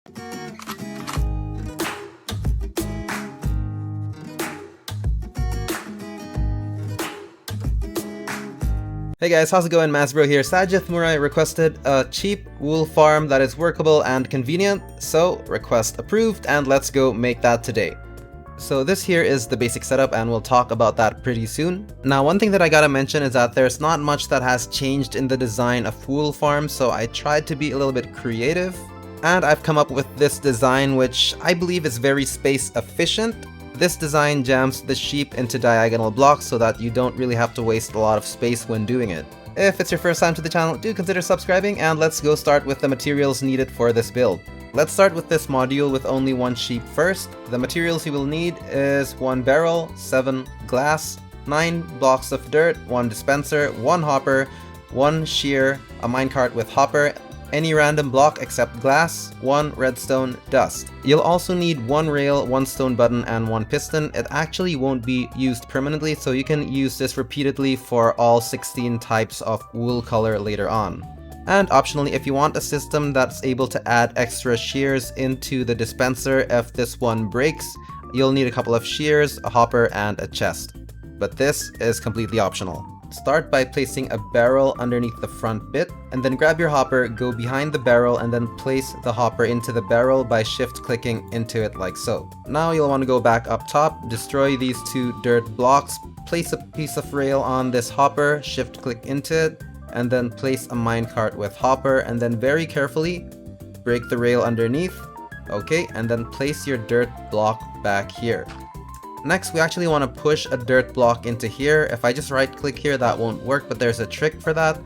Hey guys, how's it going? Masbro here. Sajith Murai requested a cheap wool farm that is workable and convenient, so request approved, and let's go make that today. So this here is the basic setup, and we'll talk about that pretty soon. Now, one thing that I gotta mention is that there's not much that has changed in the design of wool farm, so I tried to be a little bit creative, and I've come up with this design which I believe is very space efficient. This design jams the sheep into diagonal blocks so that you don't really have to waste a lot of space when doing it. If it's your first time to the channel, do consider subscribing, and let's go start with the materials needed for this build. Let's start with this module with only one sheep first. The materials you will need is 1 barrel, 7 glass, 9 blocks of dirt, 1 dispenser, 1 hopper, 1 shear, a minecart with hopper, any random block except glass, 1 redstone, dust. You'll also need 1 rail, 1 stone button, and 1 piston. It actually won't be used permanently, so you can use this repeatedly for all 16 types of wool color later on. And optionally, if you want a system that's able to add extra shears into the dispenser if this one breaks, you'll need a couple of shears, a hopper, and a chest. But this is completely optional. Start by placing a barrel underneath the front bit, and then grab your hopper, go behind the barrel, and then place the hopper into the barrel by shift-clicking into it like so. Now you'll want to go back up top, destroy these 2 dirt blocks, place a piece of rail on this hopper, shift-click into it, and then place a minecart with hopper, and then very carefully break the rail underneath. Okay, and then place your dirt block back here. Next, we actually want to push a dirt block into here. If I just right click here, that won't work, but there's a trick for that.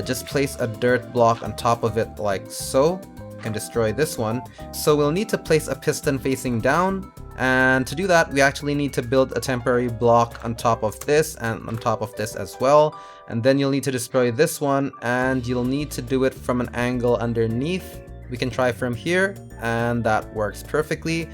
Just place a dirt block on top of it like so. You can destroy this one. So we'll need to place a piston facing down, and to do that we actually need to build a temporary block on top of this and on top of this as well. And then you'll need to destroy this one, and you'll need to do it from an angle underneath. We can try from here, and that works perfectly.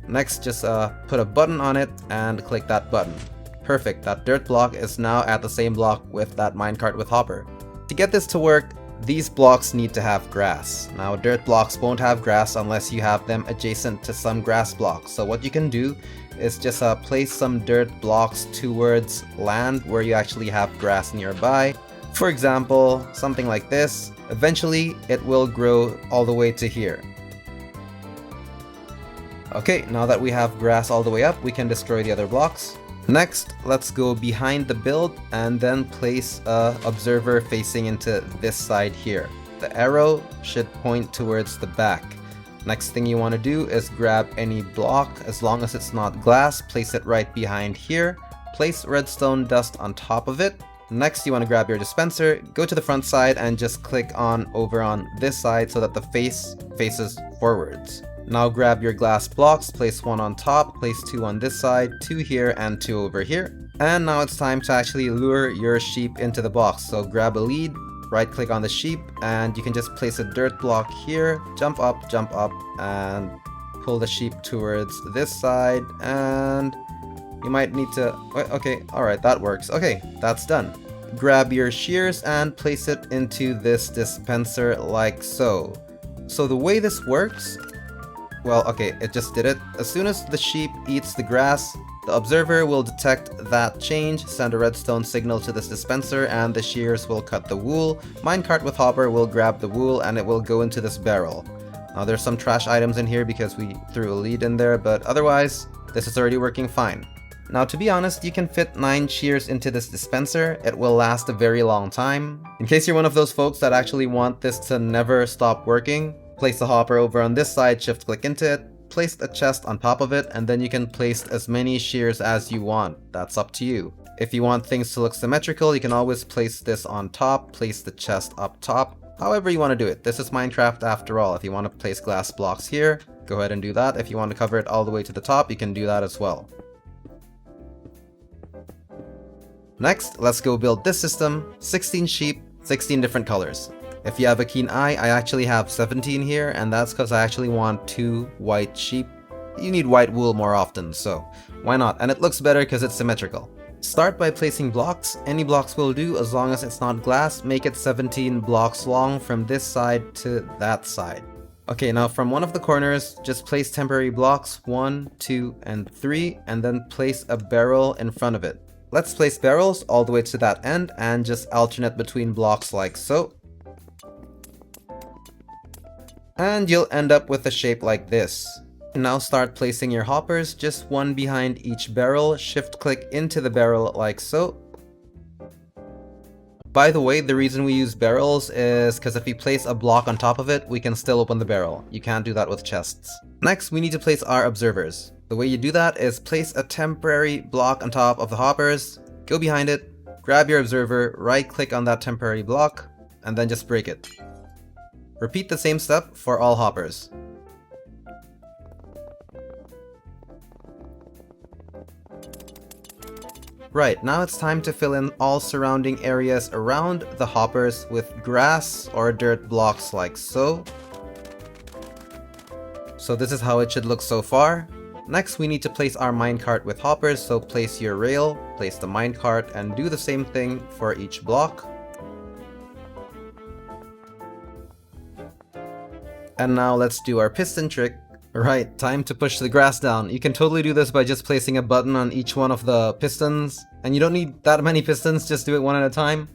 Next, just put a button on it and click that button. Perfect, that dirt block is now at the same block with that minecart with hopper. To get this to work, these blocks need to have grass. Now, dirt blocks won't have grass unless you have them adjacent to some grass blocks. So what you can do is just place some dirt blocks towards land where you actually have grass nearby. For example, something like this. Eventually, it will grow all the way to here. Okay, now that we have grass all the way up, we can destroy the other blocks. Next, let's go behind the build and then place a observer facing into this side here. The arrow should point towards the back. Next thing you want to do is grab any block, as long as it's not glass, place it right behind here. Place redstone dust on top of it. Next, you want to grab your dispenser, go to the front side, and just click on over on this side so that the face faces forwards. Now grab your glass blocks, place 1 on top, place 2 on this side, 2 here, and 2 over here. And now it's time to actually lure your sheep into the box. So grab a lead, right click on the sheep, and you can just place a dirt block here, jump up, and pull the sheep towards this side, and you might need to... Okay, alright, that works. Okay, that's done. Grab your shears and place it into this dispenser like so. So the way this works... Well, okay, it just did it. As soon as the sheep eats the grass, the observer will detect that change, send a redstone signal to this dispenser, and the shears will cut the wool. Minecart with hopper will grab the wool, and it will go into this barrel. Now there's some trash items in here because we threw a lead in there, but otherwise, this is already working fine. Now, to be honest, you can fit 9 shears into this dispenser. It will last a very long time. In case you're one of those folks that actually want this to never stop working, place the hopper over on this side, shift click into it, place a chest on top of it, and then you can place as many shears as you want. That's up to you. If you want things to look symmetrical, you can always place this on top, place the chest up top, however you want to do it. This is Minecraft after all. If you want to place glass blocks here, go ahead and do that. If you want to cover it all the way to the top, you can do that as well. Next, let's go build this system. 16 sheep, 16 different colors. If you have a keen eye, I actually have 17 here, and that's because I actually want 2 white sheep. You need white wool more often, so why not? And it looks better because it's symmetrical. Start by placing blocks. Any blocks will do as long as it's not glass. Make it 17 blocks long from this side to that side. Okay, now from one of the corners, just place temporary blocks 1, 2, and 3, and then place a barrel in front of it. Let's place barrels all the way to that end and just alternate between blocks like so. And you'll end up with a shape like this. Now start placing your hoppers just one behind each barrel, shift click into the barrel like so. By the way, the reason we use barrels is because if we place a block on top of it, we can still open the barrel. You can't do that with chests. Next, we need to place our observers. The way you do that is place a temporary block on top of the hoppers, go behind it, grab your observer, right click on that temporary block, and then just break it. Repeat the same step for all hoppers. Right, now it's time to fill in all surrounding areas around the hoppers with grass or dirt blocks like so. So this is how it should look so far. Next, we need to place our minecart with hoppers, so place your rail, place the minecart, and do the same thing for each block. And now let's do our piston trick. Right, time to push the grass down. You can totally do this by just placing a button on each one of the pistons. And you don't need that many pistons, just do it one at a time.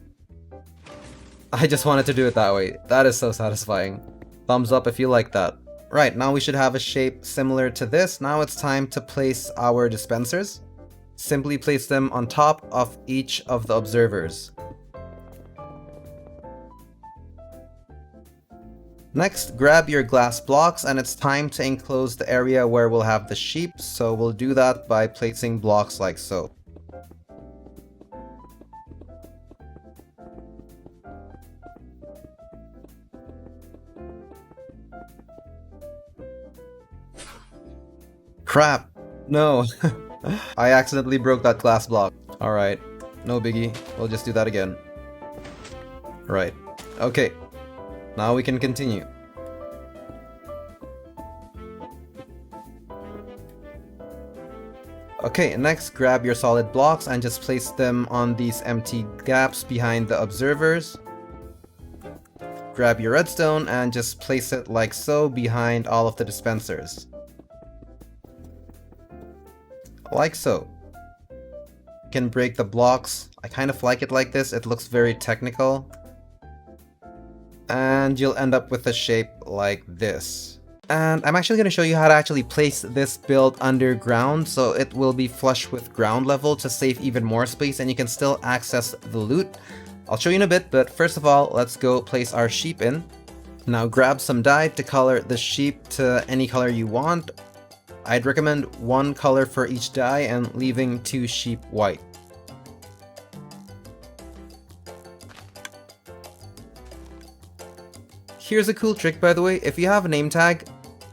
I just wanted to do it that way. That is so satisfying. Thumbs up if you like that. Right, now we should have a shape similar to this. Now it's time to place our dispensers. Simply place them on top of each of the observers. Next, grab your glass blocks and it's time to enclose the area where we'll have the sheep, so we'll do that by placing blocks like so. Crap! No! I accidentally broke that glass block. Alright, no biggie, we'll just do that again. Right, okay. Now we can continue. Okay, next grab your solid blocks and just place them on these empty gaps behind the observers. Grab your redstone and just place it like so behind all of the dispensers. Like so. You can break the blocks. I kind of like it like this, it looks very technical. And you'll end up with a shape like this. And I'm actually going to show you how to actually place this build underground, so it will be flush with ground level to save even more space and you can still access the loot. I'll show you in a bit, but first of all, let's go place our sheep in. Now grab some dye to color the sheep to any color you want. I'd recommend one color for each dye and leaving 2 sheep white. Here's a cool trick, by the way. If you have a name tag,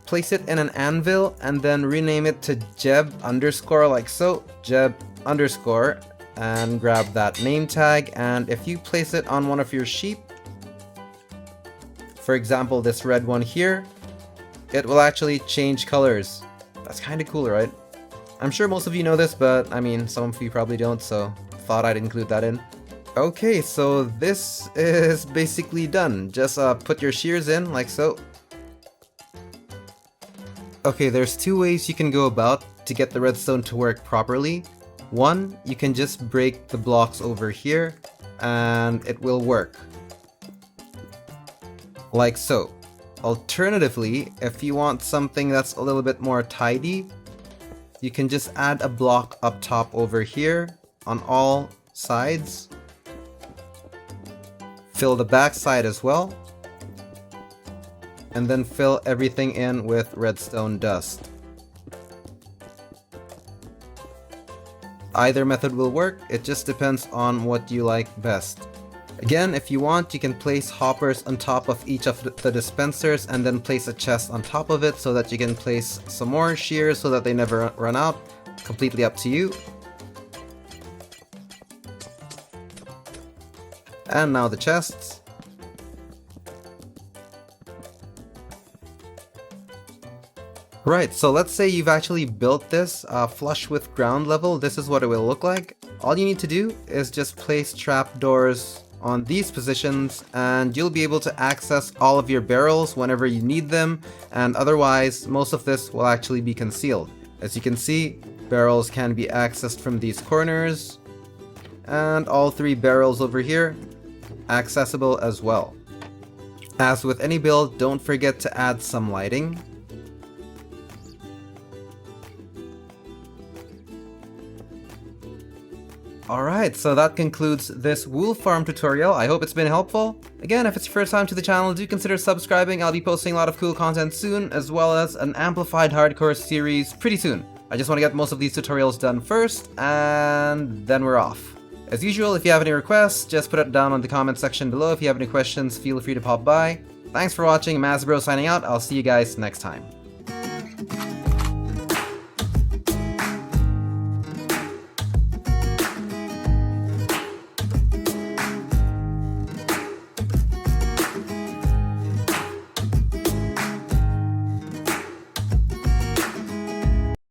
place it in an anvil and then rename it to Jeb underscore like so, Jeb underscore, and grab that name tag. And if you place it on one of your sheep, for example this red one here, it will actually change colors. That's kind of cool, right? I'm sure most of you know this, but I mean, some of you probably don't, so thought I'd include that in. Okay, so this is basically done. Just put your shears in, like so. Okay, there's 2 ways you can go about to get the redstone to work properly. One, you can just break the blocks over here, and it will work. Like so. Alternatively, if you want something that's a little bit more tidy, you can just add a block up top over here on all sides. Fill the back side as well, and then fill everything in with redstone dust. Either method will work, it just depends on what you like best. Again, if you want, you can place hoppers on top of each of the dispensers and then place a chest on top of it so that you can place some more shears so that they never run out. Completely up to you. And now the chests. Right, so let's say you've actually built this flush with ground level. This is what it will look like. All you need to do is just place trapdoors on these positions, and you'll be able to access all of your barrels whenever you need them, and otherwise most of this will actually be concealed. As you can see, barrels can be accessed from these corners, and all 3 barrels over here accessible as well. As with any build, don't forget to add some lighting. Alright, so that concludes this wool farm tutorial. I hope it's been helpful. Again, if it's your first time to the channel, do consider subscribing. I'll be posting a lot of cool content soon, as well as an amplified hardcore series pretty soon. I just want to get most of these tutorials done first, and then we're off. As usual, if you have any requests, just put it down on the comment section below. If you have any questions, feel free to pop by. Thanks for watching, Mazbro signing out. I'll see you guys next time.